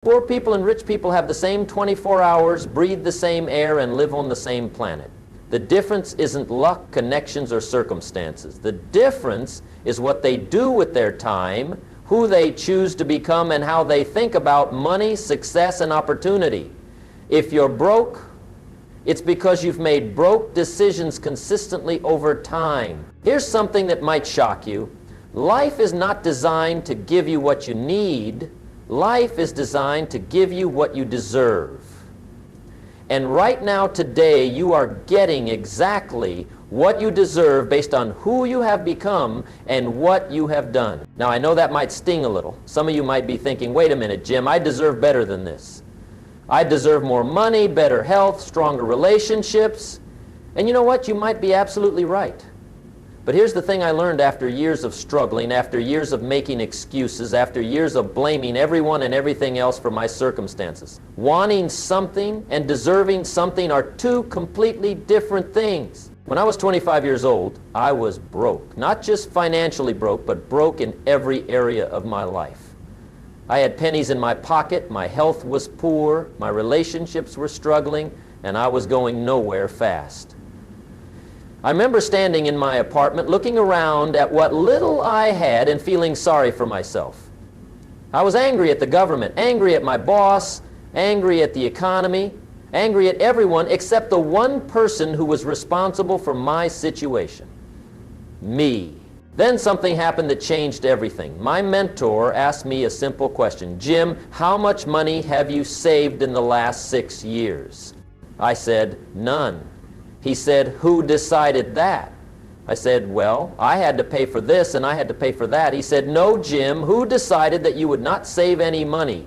Poor people and rich people have the same 24 hours, breathe the same air, and live on the same planet. The difference isn't luck, connections, or circumstances. The difference is what they do with their time, who they choose to become, and how they think about money, success, and opportunity. If you're broke, it's because you've made broke decisions consistently over time. Here's something that might shock you. Life is not designed to give you what you need. Life is designed to give you what you deserve. And right now, today, you are getting exactly what you deserve based on who you have become and what you have done. Now, I know that might sting a little. Some of you might be thinking, wait a minute, Jim, I deserve better than this. I deserve more money, better health, stronger relationships. And you know what? You might be absolutely right. But here's the thing I learned after years of struggling, after years of making excuses, after years of blaming everyone and everything else for my circumstances. Wanting something and deserving something are two completely different things. When I was 25 years old, I was broke. Not just financially broke, but broke in every area of my life. I had pennies in my pocket, my health was poor, my relationships were struggling, and I was going nowhere fast. I remember standing in my apartment looking around at what little I had and feeling sorry for myself. I was angry at the government, angry at my boss, angry at the economy, angry at everyone except the one person who was responsible for my situation. Me. Then something happened that changed everything. My mentor asked me a simple question. Jim, how much money have you saved in the last 6 years? I said, none. He said, who decided that? I said, well, I had to pay for this and I had to pay for that. He said, no, Jim, who decided that you would not save any money?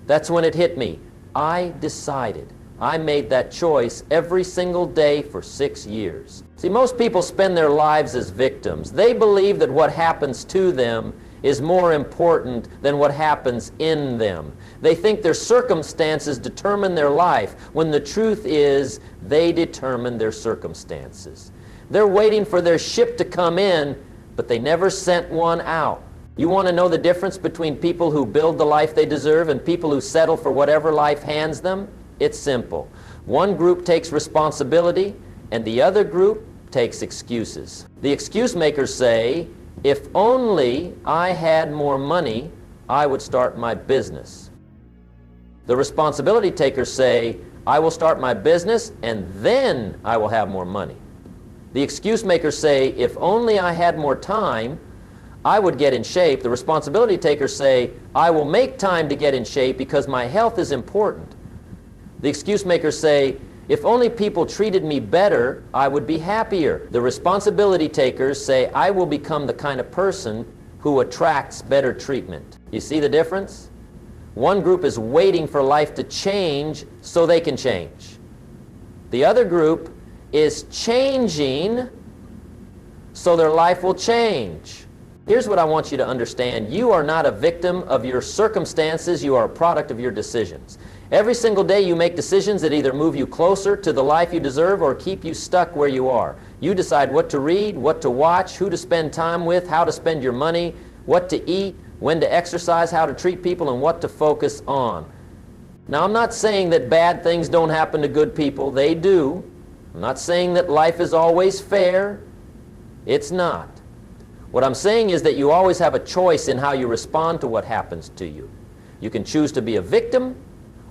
That's when it hit me. I decided. I made that choice every single day for 6 years. See, most people spend their lives as victims. They believe that what happens to them is more important than what happens in them. They think their circumstances determine their life, when the truth is they determine their circumstances. They're waiting for their ship to come in, but they never sent one out. You want to know the difference between people who build the life they deserve and people who settle for whatever life hands them? It's simple. One group takes responsibility, and the other group takes excuses. The excuse makers say, if only I had more money, I would start my business. The responsibility takers say, I will start my business and then I will have more money. The excuse makers say, if only I had more time, I would get in shape. The responsibility takers say, I will make time to get in shape because my health is important. The excuse makers say, if only people treated me better, I would be happier. The responsibility takers say, I will become the kind of person who attracts better treatment. You see the difference? One group is waiting for life to change so they can change. The other group is changing so their life will change. Here's what I want you to understand. You are not a victim of your circumstances. You are a product of your decisions. Every single day you make decisions that either move you closer to the life you deserve or keep you stuck where you are. You decide what to read, what to watch, who to spend time with, how to spend your money, what to eat, when to exercise, how to treat people, and what to focus on. Now, I'm not saying that bad things don't happen to good people. They do. I'm not saying that life is always fair. It's not. What I'm saying is that you always have a choice in how you respond to what happens to you. You can choose to be a victim,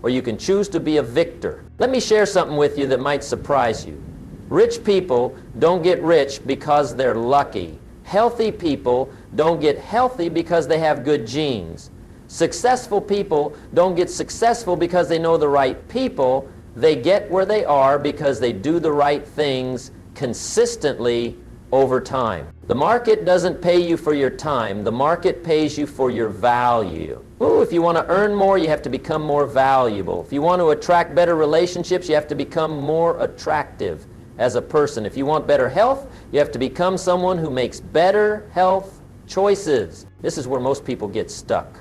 or you can choose to be a victor. Let me share something with you that might surprise you. Rich people don't get rich because they're lucky. Healthy people don't get healthy because they have good genes. Successful people don't get successful because they know the right people. They get where they are because they do the right things consistently over time. The market doesn't pay you for your time. The market pays you for your value. Ooh, if you want to earn more, you have to become more valuable. If you want to attract better relationships, you have to become more attractive as a person. If you want better health, you have to become someone who makes better health choices. This is where most people get stuck.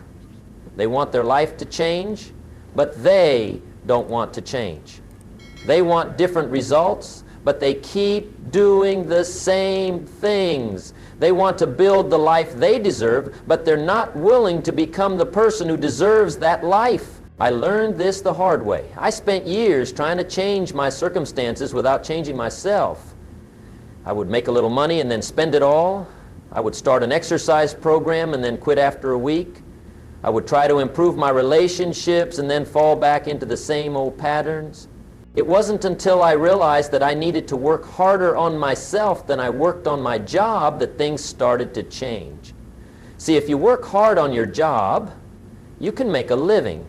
They want their life to change, but they don't want to change. They want different results, but they keep doing the same things. They want to build the life they deserve, but they're not willing to become the person who deserves that life. I learned this the hard way. I spent years trying to change my circumstances without changing myself. I would make a little money and then spend it all. I would start an exercise program and then quit after a week. I would try to improve my relationships and then fall back into the same old patterns. It wasn't until I realized that I needed to work harder on myself than I worked on my job that things started to change. See, if you work hard on your job, you can make a living.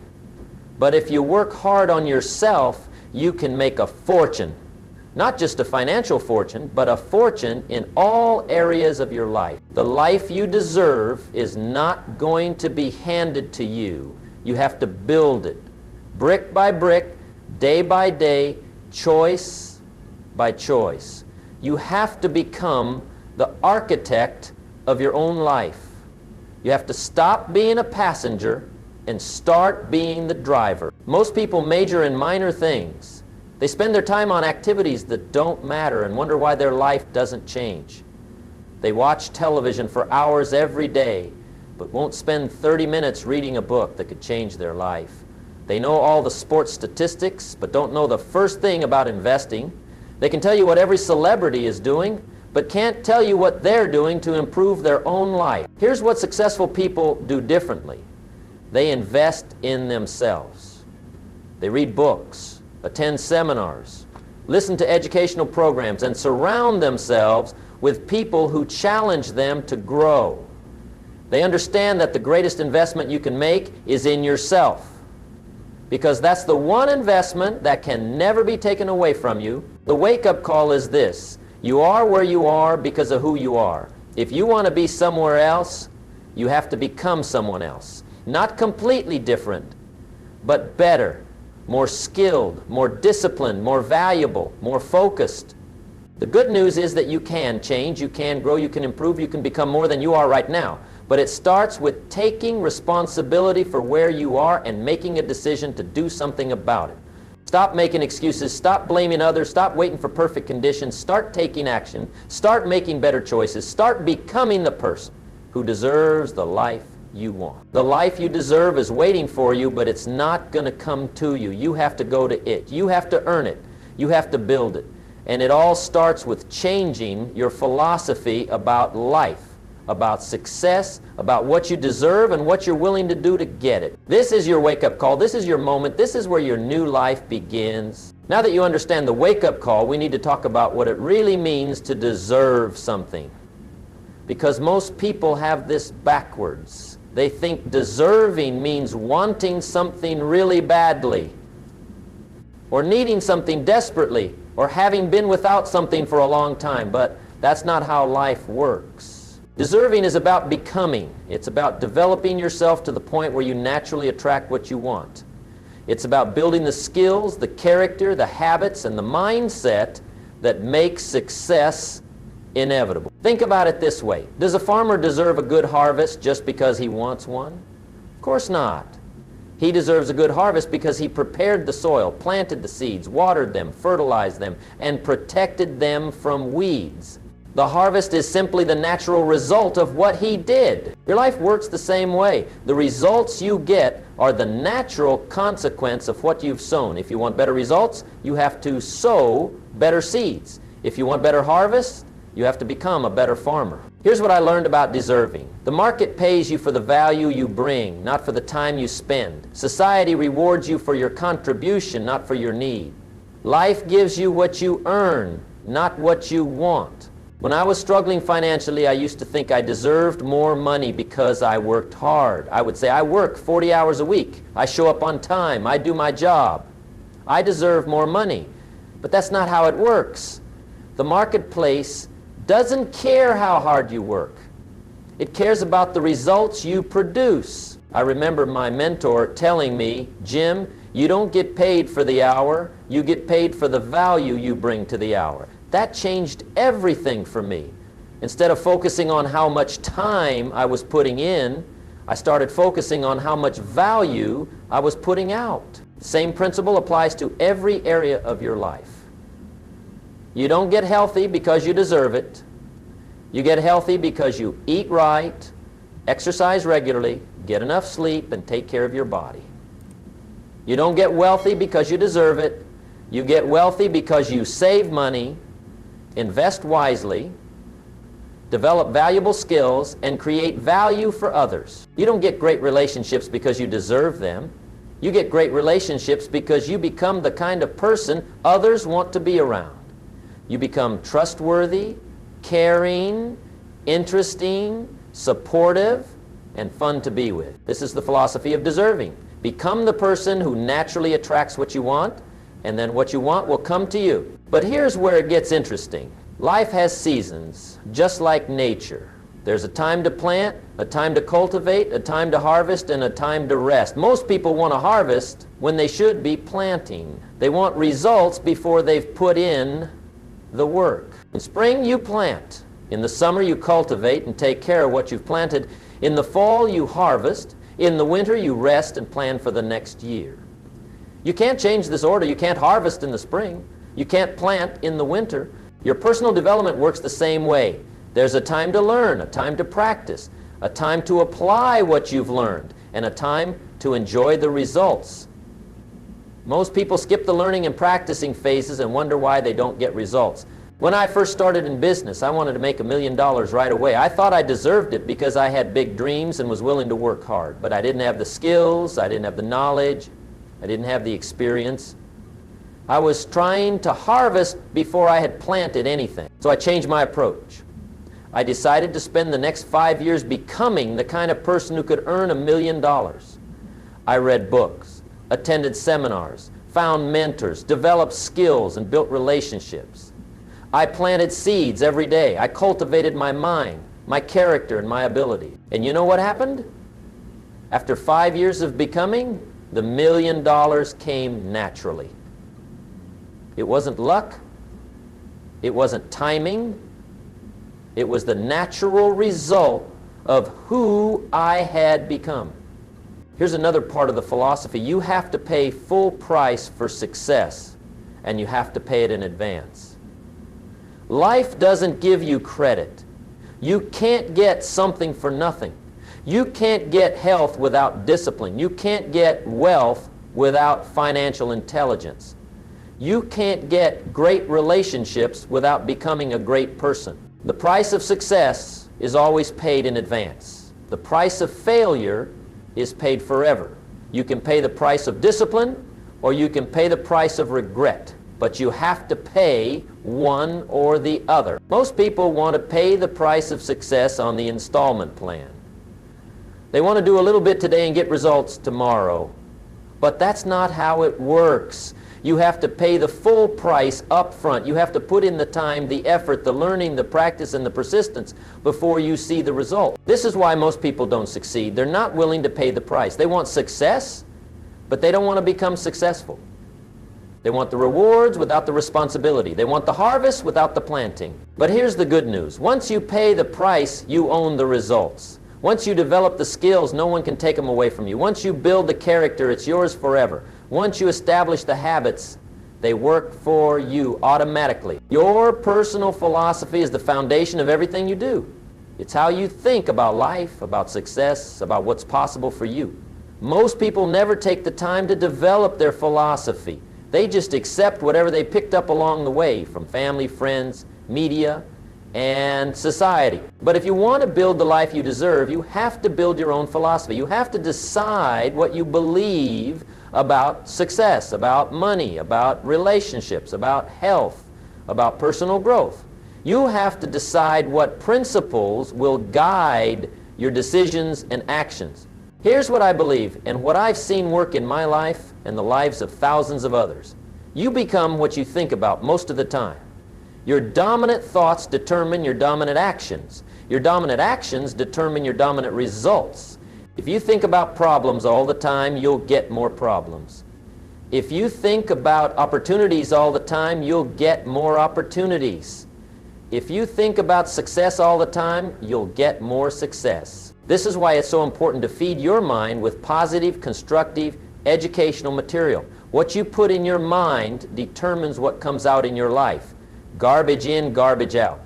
But if you work hard on yourself, you can make a fortune. Not just a financial fortune, but a fortune in all areas of your life. The life you deserve is not going to be handed to you. You have to build it, brick by brick, day by day, choice by choice. You have to become the architect of your own life. You have to stop being a passenger and start being the driver. Most people major in minor things. They spend their time on activities that don't matter and wonder why their life doesn't change. They watch television for hours every day, but won't spend 30 minutes reading a book that could change their life. They know all the sports statistics, but don't know the first thing about investing. They can tell you what every celebrity is doing, but can't tell you what they're doing to improve their own life. Here's what successful people do differently. They invest in themselves. They read books, attend seminars, listen to educational programs, and surround themselves with people who challenge them to grow. They understand that the greatest investment you can make is in yourself, because that's the one investment that can never be taken away from you. The wake-up call is this: you are where you are because of who you are. If you want to be somewhere else, you have to become someone else. Not completely different, but better, more skilled, more disciplined, more valuable, more focused. The good news is that you can change, you can grow, you can improve, you can become more than you are right now. But it starts with taking responsibility for where you are and making a decision to do something about it. Stop making excuses, stop blaming others, stop waiting for perfect conditions, start taking action, start making better choices, start becoming the person who deserves the life you want. The life you deserve is waiting for you, but it's not going to come to you. You have to go to it. You have to earn it. You have to build it. And it all starts with changing your philosophy about life, about success, about what you deserve and what you're willing to do to get it. This is your wake-up call. This is your moment. This is where your new life begins. Now that you understand the wake-up call, we need to talk about what it really means to deserve something. Because most people have this backwards. They think deserving means wanting something really badly, or needing something desperately, or having been without something for a long time. But that's not how life works. Deserving is about becoming. It's about developing yourself to the point where you naturally attract what you want. It's about building the skills, the character, the habits, and the mindset that make success inevitable. Think about it this way. Does a farmer deserve a good harvest just because he wants one? Of course not. He deserves a good harvest because he prepared the soil, planted the seeds, watered them, fertilized them, and protected them from weeds. The harvest is simply the natural result of what he did. Your life works the same way. The results you get are the natural consequence of what you've sown. If you want better results, you have to sow better seeds. If you want better harvest, you have to become a better farmer. Here's what I learned about deserving. The market pays you for the value you bring, not for the time you spend. Society rewards you for your contribution, not for your need. Life gives you what you earn, not what you want. When I was struggling financially, I used to think I deserved more money because I worked hard. I would say, I work 40 hours a week. I show up on time. I do my job. I deserve more money. But that's not how it works. The marketplace doesn't care how hard you work. It cares about the results you produce. I remember my mentor telling me, Jim, you don't get paid for the hour, you get paid for the value you bring to the hour. That changed everything for me. Instead of focusing on how much time I was putting in, I started focusing on how much value I was putting out. The same principle applies to every area of your life. You don't get healthy because you deserve it. You get healthy because you eat right, exercise regularly, get enough sleep, and take care of your body. You don't get wealthy because you deserve it. You get wealthy because you save money, invest wisely, develop valuable skills, and create value for others. You don't get great relationships because you deserve them. You get great relationships because you become the kind of person others want to be around. You become trustworthy, caring, interesting, supportive, and fun to be with. This is the philosophy of deserving. Become the person who naturally attracts what you want, and then what you want will come to you. But here's where it gets interesting. Life has seasons, just like nature. There's a time to plant, a time to cultivate, a time to harvest, and a time to rest. Most people want to harvest when they should be planting. They want results before they've put in the work. In spring, you plant. In the summer, you cultivate and take care of what you've planted. In the fall, you harvest. In the winter, you rest and plan for the next year. You can't change this order. You can't harvest in the spring. You can't plant in the winter. Your personal development works the same way. There's a time to learn, a time to practice, a time to apply what you've learned, and a time to enjoy the results. Most people skip the learning and practicing phases and wonder why they don't get results. When I first started in business, I wanted to make $1 million right away. I thought I deserved it because I had big dreams and was willing to work hard. But I didn't have the skills, I didn't have the knowledge, I didn't have the experience. I was trying to harvest before I had planted anything. So I changed my approach. I decided to spend the next 5 years becoming the kind of person who could earn $1 million. I read books, attended seminars, found mentors, developed skills, and built relationships. I planted seeds every day. I cultivated my mind, my character, and my ability. And you know what happened? After 5 years of becoming, the $1 million came naturally. It wasn't luck. It wasn't timing. It was the natural result of who I had become. Here's another part of the philosophy. You have to pay full price for success, and you have to pay it in advance. Life doesn't give you credit. You can't get something for nothing. You can't get health without discipline. You can't get wealth without financial intelligence. You can't get great relationships without becoming a great person. The price of success is always paid in advance. The price of failure is paid forever. You can pay the price of discipline, or you can pay the price of regret. But you have to pay one or the other. Most people want to pay the price of success on the installment plan. They want to do a little bit today and get results tomorrow. But that's not how it works. You have to pay the full price up front. You have to put in the time, the effort, the learning, the practice, and the persistence before you see the result. This is why most people don't succeed. They're not willing to pay the price. They want success, but they don't want to become successful. They want the rewards without the responsibility. They want the harvest without the planting. But here's the good news. Once you pay the price, you own the results. Once you develop the skills, no one can take them away from you. Once you build the character, it's yours forever. Once you establish the habits, they work for you automatically. Your personal philosophy is the foundation of everything you do. It's how you think about life, about success, about what's possible for you. Most people never take the time to develop their philosophy. They just accept whatever they picked up along the way from family, friends, media, and society. But if you want to build the life you deserve, you have to build your own philosophy. You have to decide what you believe about success, about money, about relationships, about health, about personal growth. You have to decide what principles will guide your decisions and actions. Here's what I believe, and what I've seen work in my life and the lives of thousands of others. You become what you think about most of the time. Your dominant thoughts determine your dominant actions. Your dominant actions determine your dominant results. If you think about problems all the time, you'll get more problems. If you think about opportunities all the time, you'll get more opportunities. If you think about success all the time, you'll get more success. This is why it's so important to feed your mind with positive, constructive, educational material. What you put in your mind determines what comes out in your life. Garbage in, garbage out.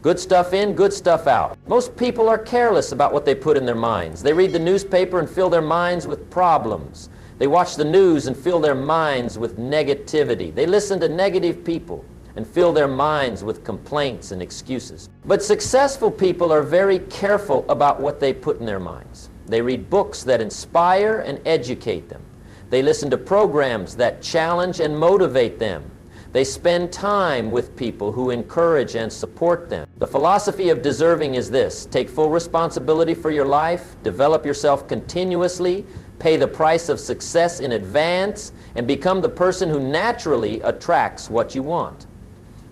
Good stuff in, good stuff out. Most people are careless about what they put in their minds. They read the newspaper and fill their minds with problems. They watch the news and fill their minds with negativity. They listen to negative people and fill their minds with complaints and excuses. But successful people are very careful about what they put in their minds. They read books that inspire and educate them. They listen to programs that challenge and motivate them. They spend time with people who encourage and support them. The philosophy of deserving is this: take full responsibility for your life, develop yourself continuously, pay the price of success in advance, and become the person who naturally attracts what you want.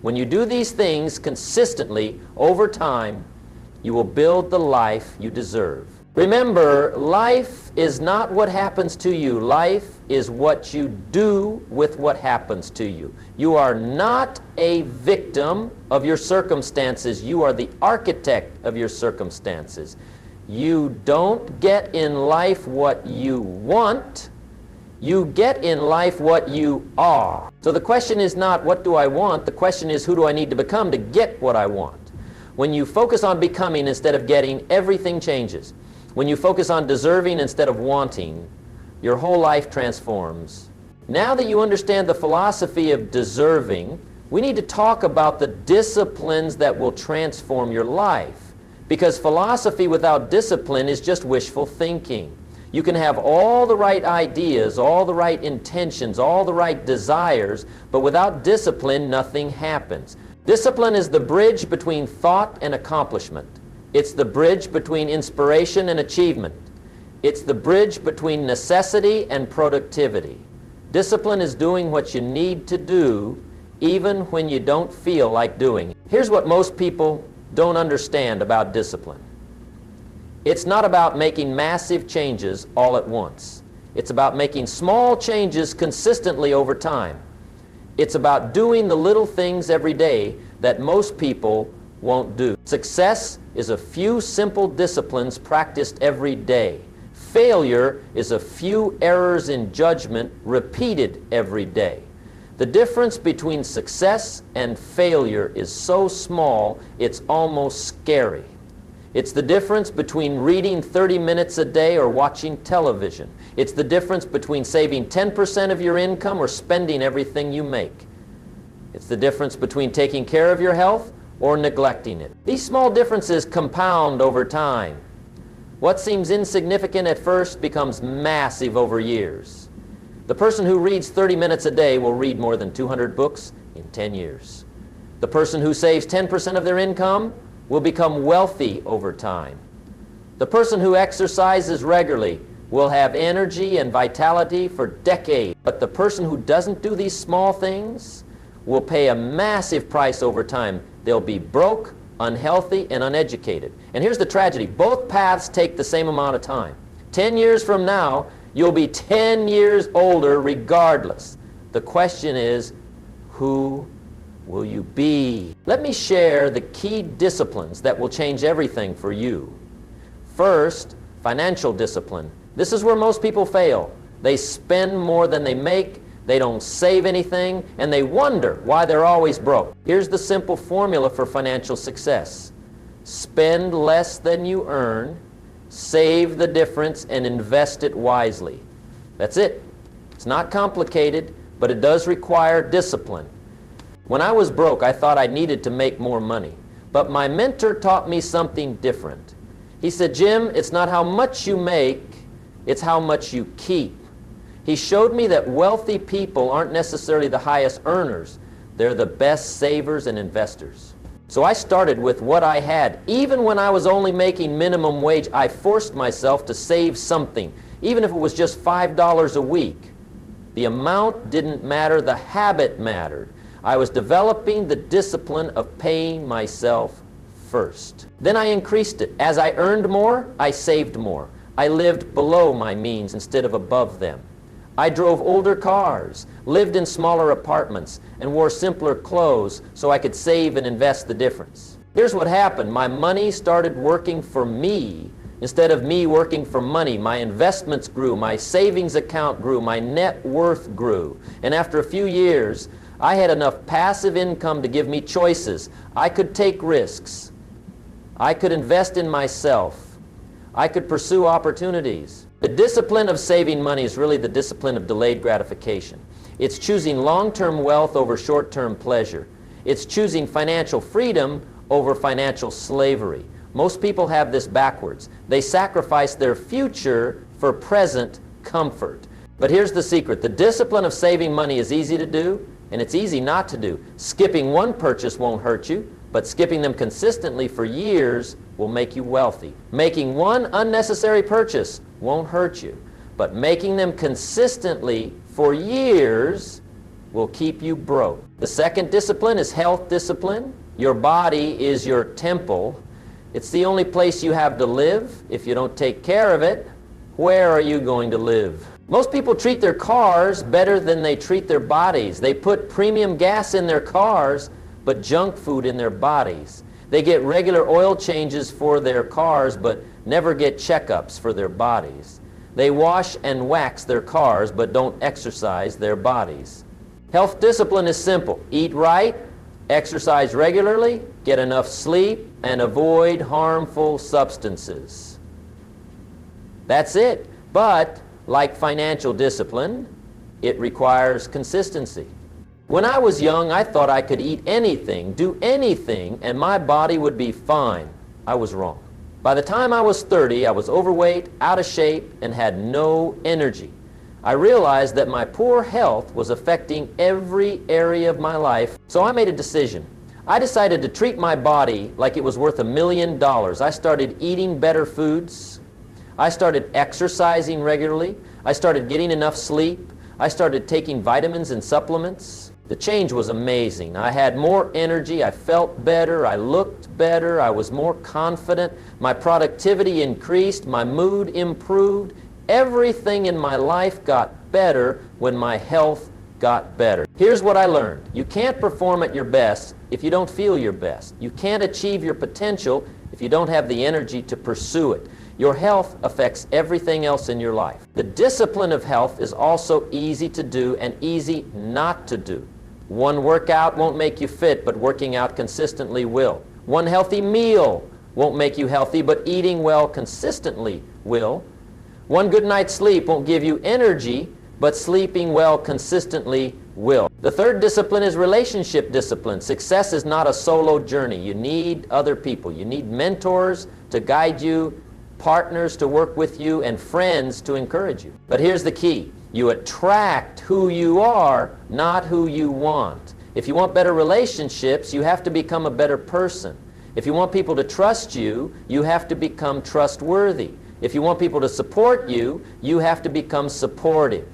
When you do these things consistently over time, you will build the life you deserve. Remember, life is not what happens to you. Life is what you do with what happens to you. You are not a victim of your circumstances. You are the architect of your circumstances. You don't get in life what you want. You get in life what you are. So the question is not, what do I want? The question is, who do I need to become to get what I want? When you focus on becoming instead of getting, everything changes. When you focus on deserving instead of wanting, your whole life transforms. Now that you understand the philosophy of deserving, we need to talk about the disciplines that will transform your life. Because philosophy without discipline is just wishful thinking. You can have all the right ideas, all the right intentions, all the right desires, but without discipline, nothing happens. Discipline is the bridge between thought and accomplishment. It's the bridge between inspiration and achievement. It's the bridge between necessity and productivity. Discipline is doing what you need to do even when you don't feel like doing it. Here's what most people don't understand about discipline. It's not about making massive changes all at once. It's about making small changes consistently over time. It's about doing the little things every day that most people won't do. Success is a few simple disciplines practiced every day. Failure is a few errors in judgment repeated every day. The difference between success and failure is so small, it's almost scary. It's the difference between reading 30 minutes a day or watching television. It's the difference between saving 10% of your income or spending everything you make. It's the difference between taking care of your health or neglecting it. These small differences compound over time. What seems insignificant at first becomes massive over years. The person who reads 30 minutes a day will read more than 200 books in 10 years. The person who saves 10% of their income will become wealthy over time. The person who exercises regularly will have energy and vitality for decades. But the person who doesn't do these small things will pay a massive price over time. They'll be broke, unhealthy, and uneducated. And here's the tragedy. Both paths take the same amount of time. 10 years from now, you'll be 10 years older regardless. The question is, who will you be? Let me share the key disciplines that will change everything for you. First, financial discipline. This is where most people fail. They spend more than they make. They don't save anything, and they wonder why they're always broke. Here's the simple formula for financial success. Spend less than you earn, save the difference, and invest it wisely. That's it. It's not complicated, but it does require discipline. When I was broke, I thought I needed to make more money. But my mentor taught me something different. He said, Jim, it's not how much you make, it's how much you keep. He showed me that wealthy people aren't necessarily the highest earners. They're the best savers and investors. So I started with what I had. Even when I was only making minimum wage, I forced myself to save something, even if it was just $5 a week. The amount didn't matter, the habit mattered. I was developing the discipline of paying myself first. Then I increased it. As I earned more, I saved more. I lived below my means instead of above them. I drove older cars, lived in smaller apartments, and wore simpler clothes so I could save and invest the difference. Here's what happened. My money started working for me instead of me working for money. My investments grew, my savings account grew, my net worth grew. And after a few years, I had enough passive income to give me choices. I could take risks. I could invest in myself. I could pursue opportunities. The discipline of saving money is really the discipline of delayed gratification. It's choosing long-term wealth over short-term pleasure. It's choosing financial freedom over financial slavery. Most people have this backwards. They sacrifice their future for present comfort. But here's the secret. The discipline of saving money is easy to do, and it's easy not to do. Skipping one purchase won't hurt you, but skipping them consistently for years will make you wealthy. Making one unnecessary purchase won't hurt you, but making them consistently for years will keep you broke. The second discipline is health discipline. Your body is your temple. It's the only place you have to live. If you don't take care of it, where are you going to live? Most people treat their cars better than they treat their bodies. They put premium gas in their cars, but junk food in their bodies. They get regular oil changes for their cars, but never get checkups for their bodies. They wash and wax their cars, but don't exercise their bodies. Health discipline is simple. Eat right, exercise regularly, get enough sleep, and avoid harmful substances. That's it. But like financial discipline, it requires consistency. When I was young, I thought I could eat anything, do anything, and my body would be fine. I was wrong. By the time I was 30, I was overweight, out of shape, and had no energy. I realized that my poor health was affecting every area of my life, so I made a decision. I decided to treat my body like it was worth $1 million. I started eating better foods. I started exercising regularly. I started getting enough sleep. I started taking vitamins and supplements. The change was amazing. I had more energy. I felt better. I looked better. I was more confident. My productivity increased. My mood improved. Everything in my life got better when my health got better. Here's what I learned. You can't perform at your best if you don't feel your best. You can't achieve your potential if you don't have the energy to pursue it. Your health affects everything else in your life. The discipline of health is also easy to do and easy not to do. One workout won't make you fit, but working out consistently will. One healthy meal won't make you healthy, but eating well consistently will. One good night's sleep won't give you energy, but sleeping well consistently will. The third discipline is relationship discipline. Success is not a solo journey. You need other people. You need mentors to guide you, partners to work with you, and friends to encourage you. But here's the key. You attract who you are, not who you want. If you want better relationships, you have to become a better person. If you want people to trust you, you have to become trustworthy. If you want people to support you, you have to become supportive.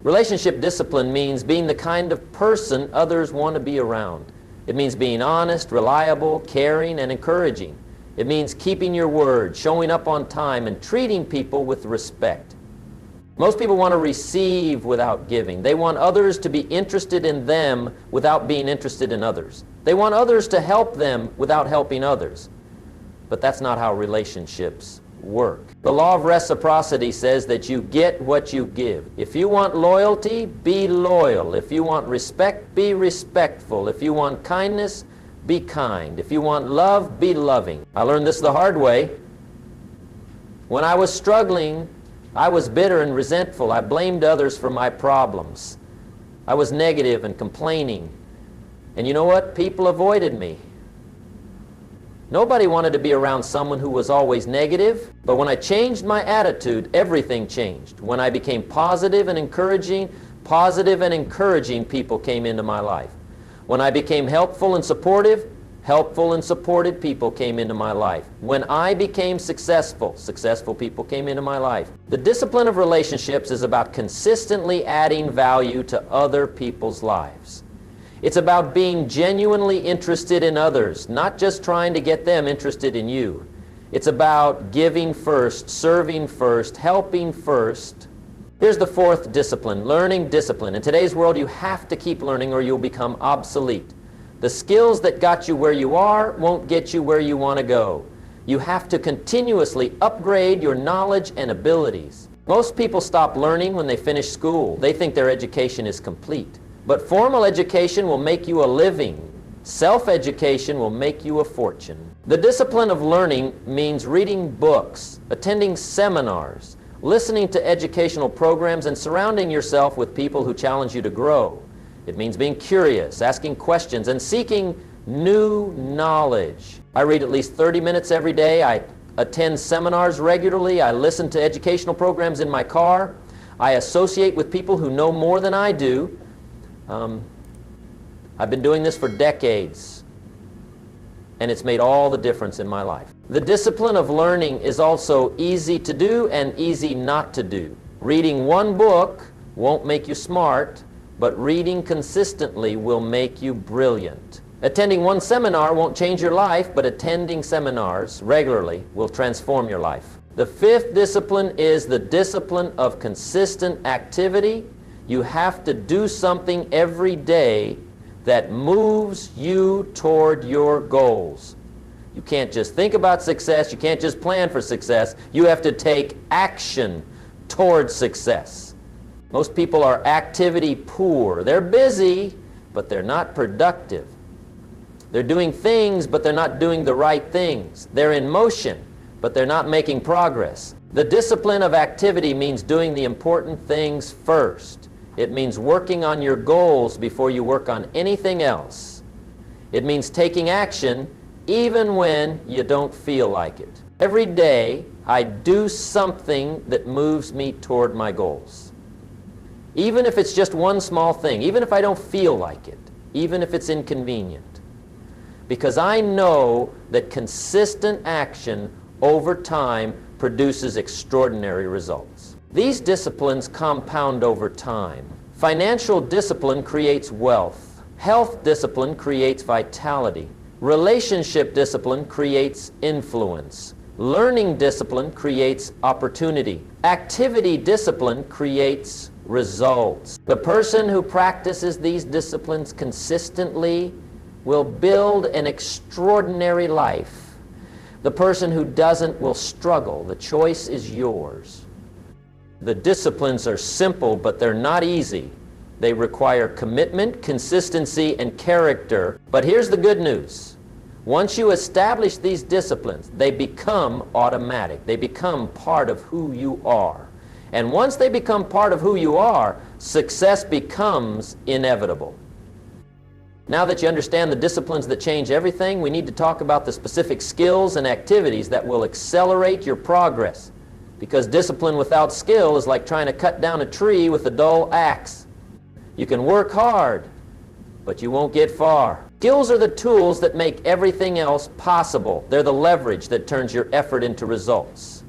Relationship discipline means being the kind of person others want to be around. It means being honest, reliable, caring, and encouraging. It means keeping your word, showing up on time, and treating people with respect. Most people want to receive without giving. They want others to be interested in them without being interested in others. They want others to help them without helping others. But that's not how relationships work. The law of reciprocity says that you get what you give. If you want loyalty, be loyal. If you want respect, be respectful. If you want kindness, be kind. If you want love, be loving. I learned this the hard way. When I was struggling, I was bitter and resentful. I blamed others for my problems. I was negative and complaining. And you know what? People avoided me. Nobody wanted to be around someone who was always negative. But when I changed my attitude, everything changed. When I became positive and encouraging people came into my life. When I became helpful and supported people came into my life. When I became successful people came into my life. The discipline of relationships is about consistently adding value to other people's lives. It's about being genuinely interested in others, not just trying to get them interested in you. It's about giving first, serving first, helping first. Here's the fourth discipline, learning discipline. In today's world, you have to keep learning or you'll become obsolete. The skills that got you where you are won't get you where you want to go. You have to continuously upgrade your knowledge and abilities. Most people stop learning when they finish school. They think their education is complete. But formal education will make you a living. Self-education will make you a fortune. The discipline of learning means reading books, attending seminars, listening to educational programs, and surrounding yourself with people who challenge you to grow. It means being curious, asking questions, and seeking new knowledge. I read at least 30 minutes every day. I attend seminars regularly. I listen to educational programs in my car. I associate with people who know more than I do. I've been doing this for decades, and it's made all the difference in my life. The discipline of learning is also easy to do and easy not to do. Reading one book won't make you smart, but reading consistently will make you brilliant. Attending one seminar won't change your life, but attending seminars regularly will transform your life. The fifth discipline is the discipline of consistent activity. You have to do something every day that moves you toward your goals. You can't just think about success. You can't just plan for success. You have to take action toward success. Most people are activity poor. They're busy, but they're not productive. They're doing things, but they're not doing the right things. They're in motion, but they're not making progress. The discipline of activity means doing the important things first. It means working on your goals before you work on anything else. It means taking action even when you don't feel like it. Every day, I do something that moves me toward my goals. Even if it's just one small thing, even if I don't feel like it, even if it's inconvenient. Because I know that consistent action over time produces extraordinary results. These disciplines compound over time. Financial discipline creates wealth. Health discipline creates vitality. Relationship discipline creates influence. Learning discipline creates opportunity. Activity discipline creates results. The person who practices these disciplines consistently will build an extraordinary life. The person who doesn't will struggle. The choice is yours. The disciplines are simple, but they're not easy. They require commitment, consistency, and character. But here's the good news. Once you establish these disciplines, they become automatic. They become part of who you are. And once they become part of who you are, success becomes inevitable. Now that you understand the disciplines that change everything, we need to talk about the specific skills and activities that will accelerate your progress. Because discipline without skill is like trying to cut down a tree with a dull axe. You can work hard, but you won't get far. Skills are the tools that make everything else possible. They're the leverage that turns your effort into results.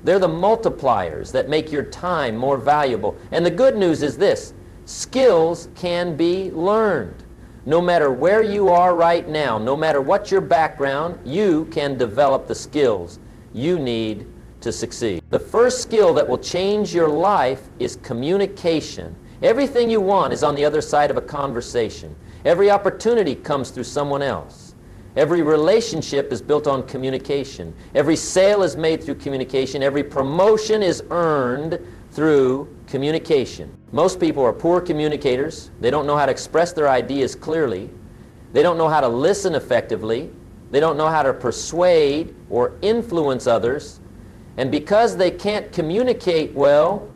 They're the multipliers that make your time more valuable. And the good news is this: skills can be learned. No matter where you are right now, no matter what your background, you can develop the skills you need to succeed. The first skill that will change your life is communication. Everything you want is on the other side of a conversation. Every opportunity comes through someone else. Every relationship is built on communication. Every sale is made through communication. Every promotion is earned through communication. Most people are poor communicators. They don't know how to express their ideas clearly. They don't know how to listen effectively. They don't know how to persuade or influence others. And because they can't communicate well,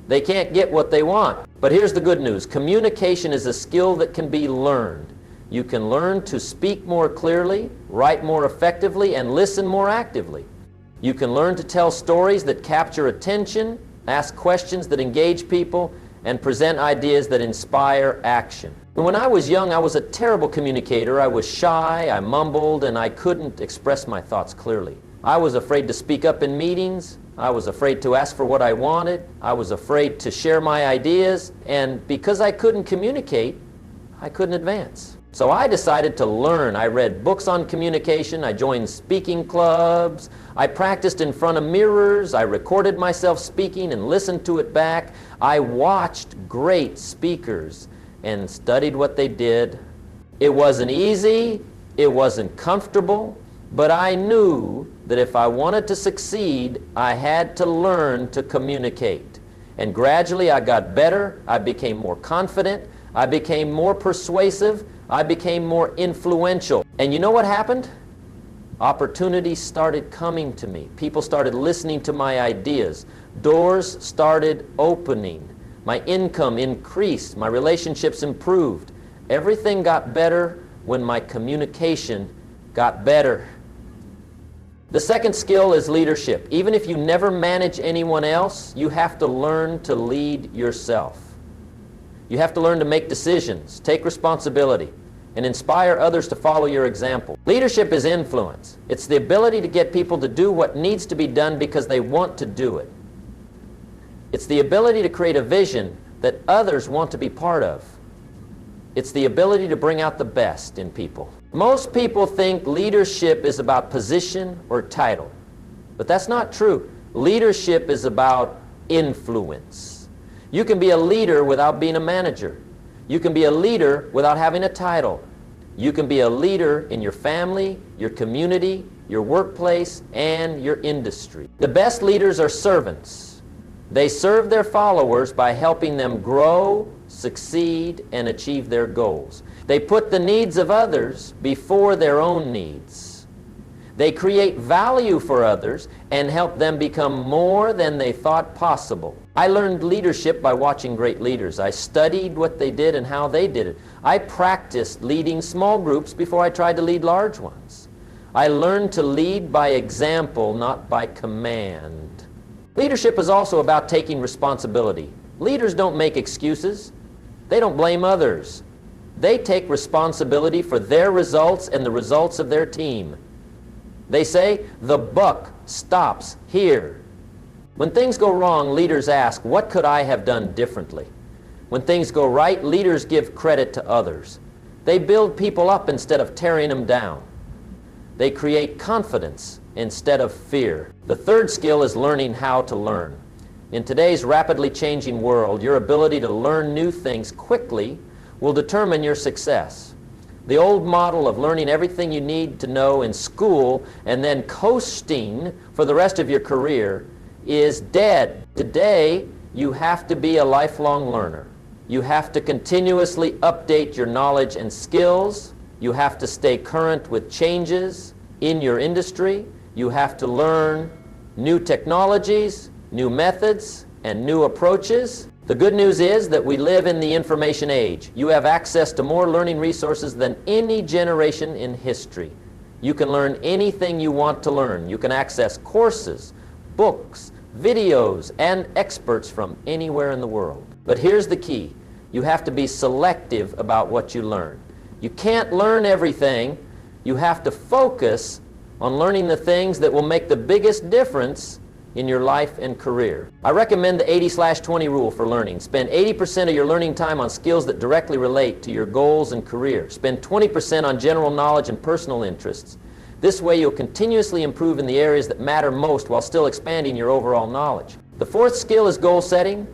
they can't get what they want. But here's the good news. Communication is a skill that can be learned. You can learn to speak more clearly, write more effectively, and listen more actively. You can learn to tell stories that capture attention, ask questions that engage people, and present ideas that inspire action. When I was young, I was a terrible communicator. I was shy, I mumbled, and I couldn't express my thoughts clearly. I was afraid to speak up in meetings. I was afraid to ask for what I wanted. I was afraid to share my ideas. And because I couldn't communicate, I couldn't advance. So I decided to learn. I read books on communication. I joined speaking clubs. I practiced in front of mirrors. I recorded myself speaking and listened to it back. I watched great speakers and studied what they did. It wasn't easy. It wasn't comfortable. But I knew that if I wanted to succeed, I had to learn to communicate. And gradually I got better. I became more confident. I became more persuasive. I became more influential. And you know what happened? Opportunities started coming to me. People started listening to my ideas. Doors started opening. My income increased. My relationships improved. Everything got better when my communication got better. The second skill is leadership. Even if you never manage anyone else, you have to learn to lead yourself. You have to learn to make decisions, take responsibility, and inspire others to follow your example. Leadership is influence. It's the ability to get people to do what needs to be done because they want to do it. It's the ability to create a vision that others want to be part of. It's the ability to bring out the best in people. Most people think leadership is about position or title, but that's not true. Leadership is about influence. You can be a leader without being a manager. You can be a leader without having a title. You can be a leader in your family, your community, your workplace, and your industry. The best leaders are servants. They serve their followers by helping them grow, succeed, and achieve their goals. They put the needs of others before their own needs. They create value for others and help them become more than they thought possible. I learned leadership by watching great leaders. I studied what they did and how they did it. I practiced leading small groups before I tried to lead large ones. I learned to lead by example, not by command. Leadership is also about taking responsibility. Leaders don't make excuses. They don't blame others. They take responsibility for their results and the results of their team. They say, the buck stops here. When things go wrong, leaders ask, what could I have done differently? When things go right, leaders give credit to others. They build people up instead of tearing them down. They create confidence instead of fear. The third skill is learning how to learn. In today's rapidly changing world, your ability to learn new things quickly will determine your success. The old model of learning everything you need to know in school and then coasting for the rest of your career is dead. Today, you have to be a lifelong learner. You have to continuously update your knowledge and skills. You have to stay current with changes in your industry. You have to learn new technologies, new methods, and new approaches. The good news is that we live in the information age. You have access to more learning resources than any generation in history. You can learn anything you want to learn. You can access courses, books, videos, and experts from anywhere in the world. But here's the key. You have to be selective about what you learn. You can't learn everything. You have to focus on learning the things that will make the biggest difference in your life and career. I recommend the 80/20 rule for learning. Spend 80% of your learning time on skills that directly relate to your goals and career. Spend 20% on general knowledge and personal interests. This way you'll continuously improve in the areas that matter most while still expanding your overall knowledge. The fourth skill is goal setting.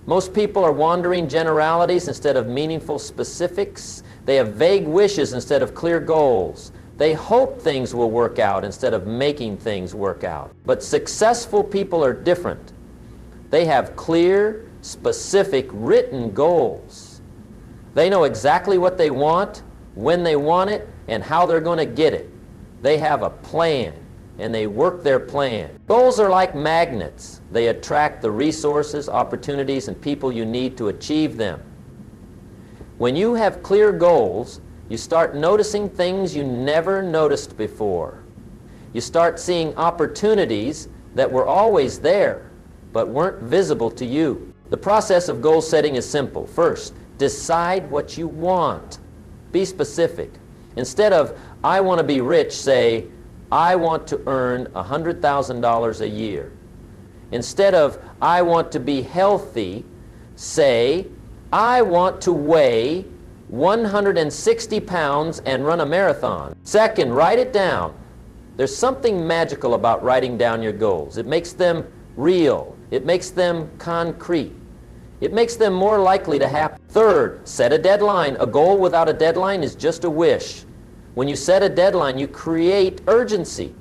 Most people are wandering generalities instead of meaningful specifics. They have vague wishes instead of clear goals. They hope things will work out instead of making things work out. But successful people are different. They have clear, specific, written goals. They know exactly what they want, when they want it, and how they're going to get it. They have a plan, and they work their plan. Goals are like magnets. They attract the resources, opportunities, and people you need to achieve them. When you have clear goals, you start noticing things you never noticed before. You start seeing opportunities that were always there, but weren't visible to you. The process of goal setting is simple. First, decide what you want. Be specific. Instead of, I want to be rich, say, I want to earn $100,000 a year. Instead of, I want to be healthy, say, I want to weigh 160 pounds and run a marathon. Second, write it down. There's something magical about writing down your goals. It makes them real. It makes them concrete. It makes them more likely to happen. Third, set a deadline. A goal without a deadline is just a wish. When you set a deadline, you create urgency.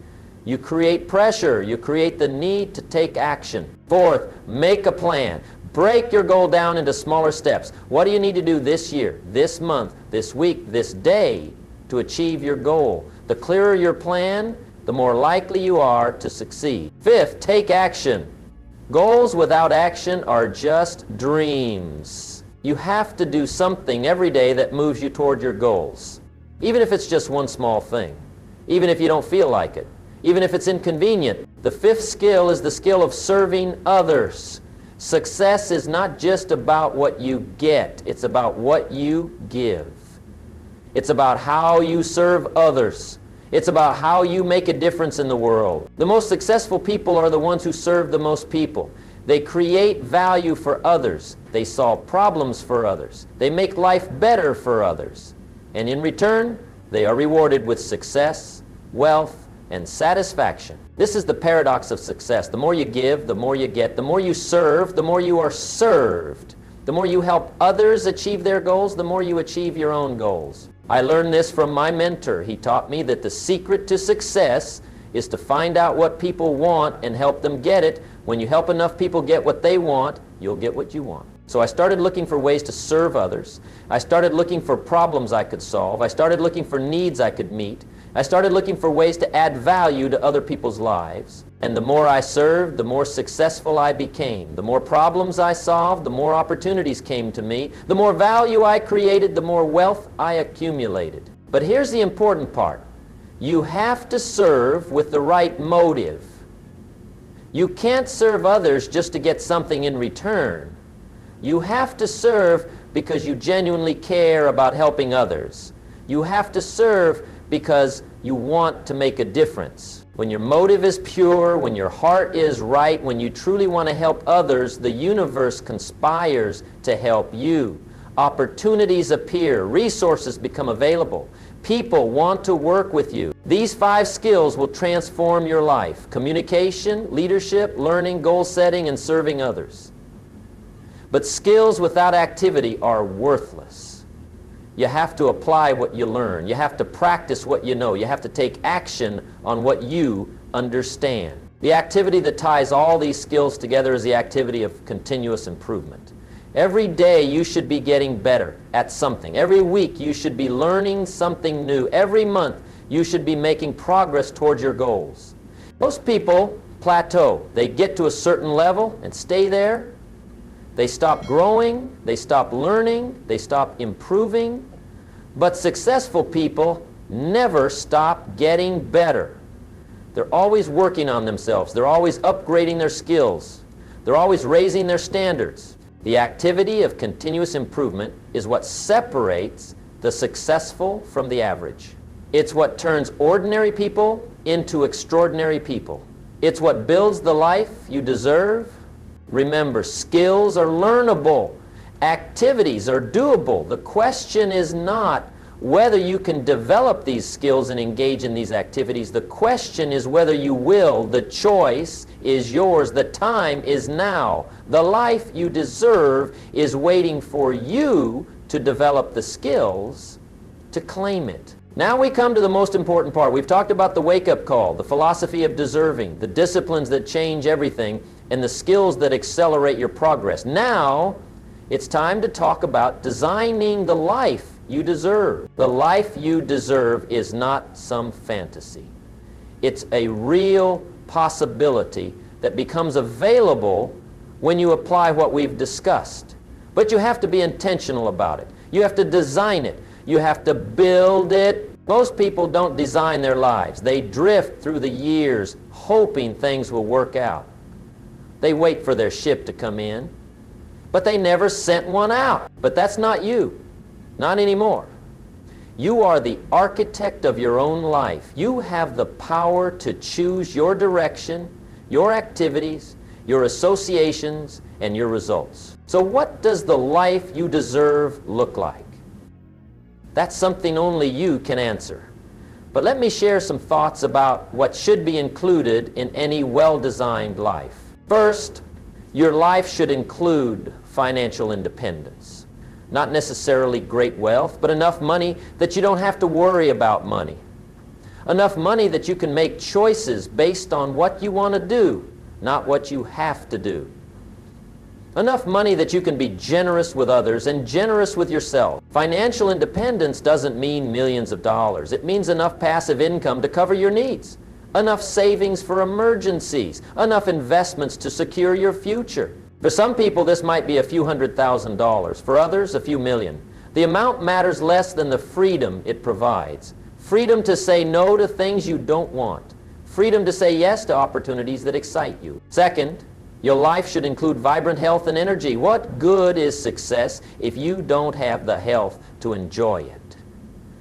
You create pressure. You create the need to take action. Fourth, make a plan. Break your goal down into smaller steps. What do you need to do this year, this month, this week, this day to achieve your goal? The clearer your plan, the more likely you are to succeed. Fifth, take action. Goals without action are just dreams. You have to do something every day that moves you toward your goals. Even if it's just one small thing. Even if you don't feel like it. Even if it's inconvenient. The fifth skill is the skill of serving others. Success is not just about what you get. It's about what you give. It's about how you serve others. It's about how you make a difference in the world. The most successful people are the ones who serve the most people. They create value for others. They solve problems for others. They make life better for others. And in return, they are rewarded with success, wealth, and satisfaction. This is the paradox of success. The more you give, the more you get. The more you serve, the more you are served. The more you help others achieve their goals, the more you achieve your own goals. I learned this from my mentor. He taught me that the secret to success is to find out what people want and help them get it. When you help enough people get what they want, you'll get what you want. So I started looking for ways to serve others. I started looking for problems I could solve. I started looking for needs I could meet. I started looking for ways to add value to other people's lives. And the more I served, the more successful I became. The more problems I solved, the more opportunities came to me. The more value I created, the more wealth I accumulated. But here's the important part. You have to serve with the right motive. You can't serve others just to get something in return. You have to serve because you genuinely care about helping others. You have to serve because you want to make a difference. When your motive is pure, when your heart is right, when you truly want to help others, the universe conspires to help you. Opportunities appear, resources become available. People want to work with you. These 5 skills will transform your life: communication, leadership, learning, goal setting, and serving others. But skills without activity are worthless. You have to apply what you learn. You have to practice what you know. You have to take action on what you understand. The activity that ties all these skills together is the activity of continuous improvement. Every day you should be getting better at something. Every week you should be learning something new. Every month you should be making progress towards your goals. Most people plateau. They get to a certain level and stay there. They stop growing, they stop learning, they stop improving. But successful people never stop getting better. They're always working on themselves. They're always upgrading their skills. They're always raising their standards. The activity of continuous improvement is what separates the successful from the average. It's what turns ordinary people into extraordinary people. It's what builds the life you deserve. Remember, skills are learnable. Activities are doable. The question is not whether you can develop these skills and engage in these activities. The question is whether you will. The choice is yours. The time is now. The life you deserve is waiting for you to develop the skills to claim it. Now we come to the most important part. We've talked about the wake-up call, the philosophy of deserving, the disciplines that change everything, and the skills that accelerate your progress. Now, it's time to talk about designing the life you deserve. The life you deserve is not some fantasy. It's a real possibility that becomes available when you apply what we've discussed. But you have to be intentional about it. You have to design it. You have to build it. Most people don't design their lives. They drift through the years hoping things will work out. They wait for their ship to come in, but they never sent one out. But that's not you. Not anymore. You are the architect of your own life. You have the power to choose your direction, your activities, your associations, and your results. So what does the life you deserve look like? That's something only you can answer. But let me share some thoughts about what should be included in any well-designed life. First, your life should include financial independence. Not necessarily great wealth, but enough money that you don't have to worry about money. Enough money that you can make choices based on what you want to do, not what you have to do. Enough money that you can be generous with others and generous with yourself. Financial independence doesn't mean millions of dollars. It means enough passive income to cover your needs, enough savings for emergencies, enough investments to secure your future. For some people, this might be a few $100,000. For others, a few million. The amount matters less than the freedom it provides. Freedom to say no to things you don't want. Freedom to say yes to opportunities that excite you. Second, your life should include vibrant health and energy. What good is success if you don't have the health to enjoy it?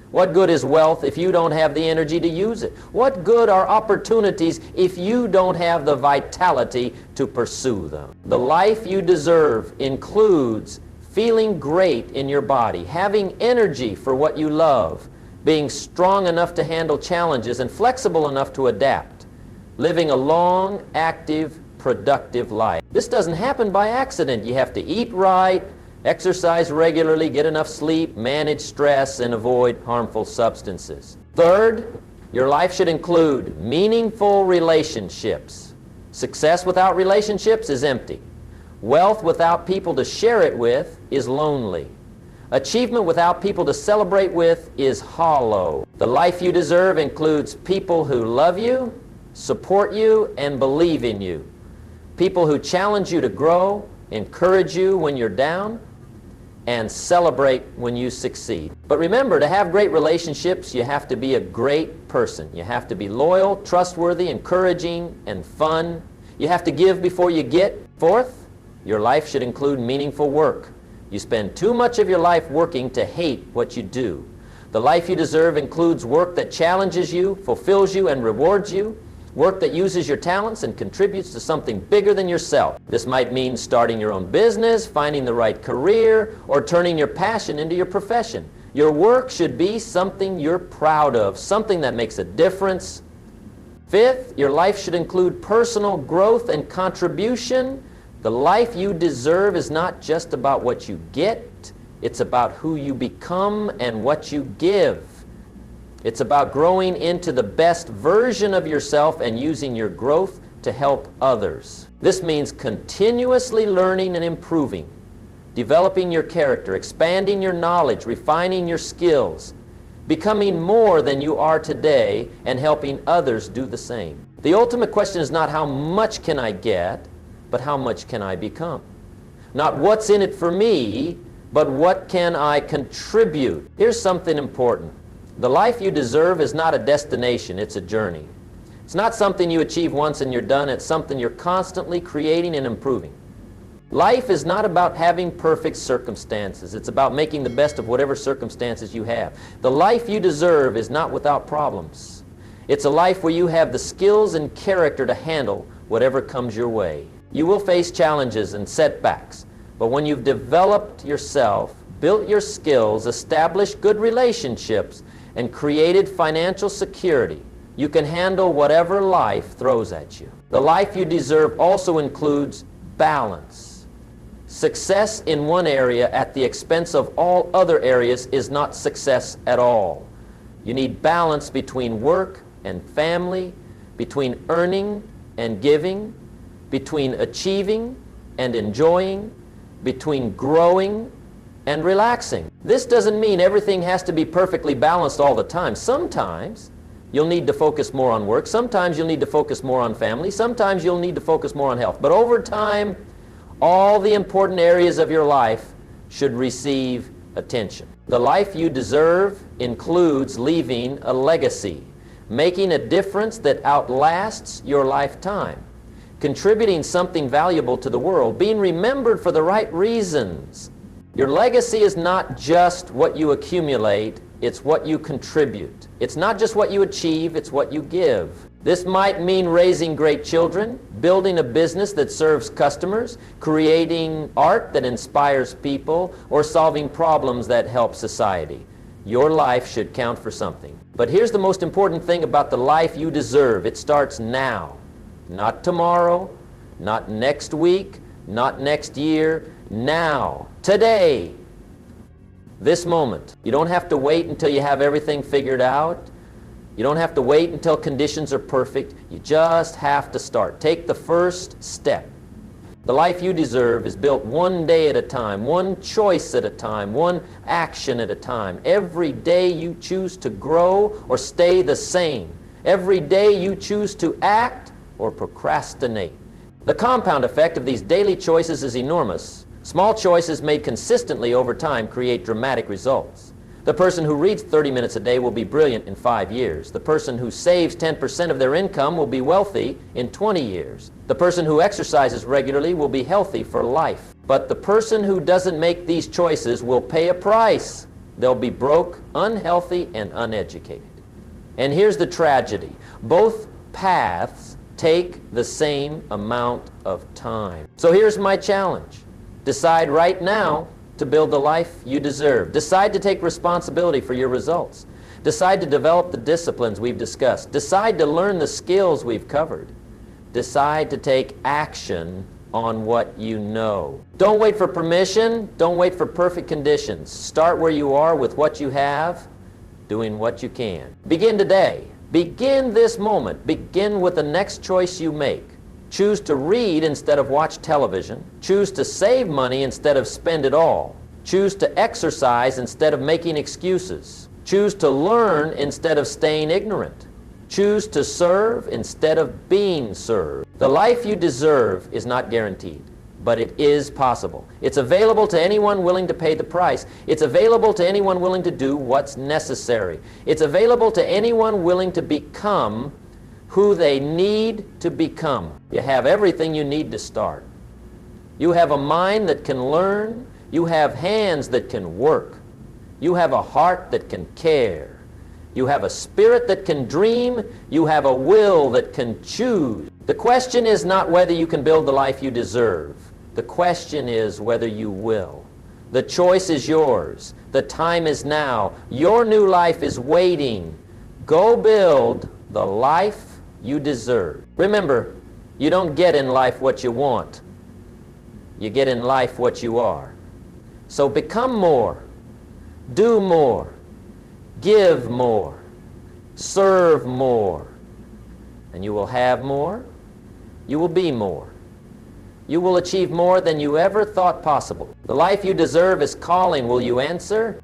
What good is wealth if you don't have the energy to use it? What good are opportunities if you don't have the vitality to pursue them? The life you deserve includes feeling great in your body, having energy for what you love, being strong enough to handle challenges and flexible enough to adapt, living a long, active, productive life. This doesn't happen by accident. You have to eat right, exercise regularly, get enough sleep, manage stress, and avoid harmful substances. Third, your life should include meaningful relationships. Success without relationships is empty. Wealth without people to share it with is lonely. Achievement without people to celebrate with is hollow. The life you deserve includes people who love you, support you, and believe in you. People who challenge you to grow, encourage you when you're down, and celebrate when you succeed. But remember, to have great relationships, you have to be a great person. You have to be loyal, trustworthy, encouraging, and fun. You have to give before you get. Fourth, your life should include meaningful work. You spend too much of your life working to hate what you do. The life you deserve includes work that challenges you, fulfills you, and rewards you. Work that uses your talents and contributes to something bigger than yourself. This might mean starting your own business, finding the right career, or turning your passion into your profession. Your work should be something you're proud of, something that makes a difference. Fifth, your life should include personal growth and contribution. The life you deserve is not just about what you get, it's about who you become and what you give. It's about growing into the best version of yourself and using your growth to help others. This means continuously learning and improving, developing your character, expanding your knowledge, refining your skills, becoming more than you are today, and helping others do the same. The ultimate question is not how much can I get, but how much can I become? Not what's in it for me, but what can I contribute? Here's something important. The life you deserve is not a destination, it's a journey. It's not something you achieve once and you're done, it's something you're constantly creating and improving. Life is not about having perfect circumstances, it's about making the best of whatever circumstances you have. The life you deserve is not without problems. It's a life where you have the skills and character to handle whatever comes your way. You will face challenges and setbacks, but when you've developed yourself, built your skills, established good relationships, and created financial security, you can handle whatever life throws at you. The life you deserve also includes balance. Success in one area at the expense of all other areas is not success at all. You need balance between work and family, between earning and giving, between achieving and enjoying, between growing and relaxing. This doesn't mean everything has to be perfectly balanced all the time. Sometimes you'll need to focus more on work. Sometimes you'll need to focus more on family. Sometimes you'll need to focus more on health. But over time, all the important areas of your life should receive attention. The life you deserve includes leaving a legacy, making a difference that outlasts your lifetime, contributing something valuable to the world, being remembered for the right reasons. Your legacy is not just what you accumulate, it's what you contribute. It's not just what you achieve, it's what you give. This might mean raising great children, building a business that serves customers, creating art that inspires people, or solving problems that help society. Your life should count for something. But here's the most important thing about the life you deserve. It starts now. Not tomorrow, not next week, not next year. Now, today, this moment. You don't have to wait until you have everything figured out. You don't have to wait until conditions are perfect. You just have to start. Take the first step. The life you deserve is built one day at a time, one choice at a time, one action at a time. Every day you choose to grow or stay the same. Every day you choose to act or procrastinate. The compound effect of these daily choices is enormous. Small choices made consistently over time create dramatic results. The person who reads 30 minutes a day will be brilliant in 5 years. The person who saves 10% of their income will be wealthy in 20 years. The person who exercises regularly will be healthy for life. But the person who doesn't make these choices will pay a price. They'll be broke, unhealthy, and uneducated. And here's the tragedy. Both paths take the same amount of time. So here's my challenge. Decide right now to build the life you deserve. Decide to take responsibility for your results. Decide to develop the disciplines we've discussed. Decide to learn the skills we've covered. Decide to take action on what you know. Don't wait for permission. Don't wait for perfect conditions. Start where you are with what you have, doing what you can. Begin today. Begin this moment. Begin with the next choice you make. Choose to read instead of watch television. Choose to save money instead of spend it all. Choose to exercise instead of making excuses. Choose to learn instead of staying ignorant. Choose to serve instead of being served. The life you deserve is not guaranteed, but it is possible. It's available to anyone willing to pay the price. It's available to anyone willing to do what's necessary. It's available to anyone willing to become who they need to become. You have everything you need to start. You have a mind that can learn. You have hands that can work. You have a heart that can care. You have a spirit that can dream. You have a will that can choose. The question is not whether you can build the life you deserve. The question is whether you will. The choice is yours. The time is now. Your new life is waiting. Go build the life you deserve. Remember, you don't get in life what you want. You get in life what you are. So become more, do more, give more, serve more, and you will have more, you will be more. You will achieve more than you ever thought possible. The life you deserve is calling. Will you answer?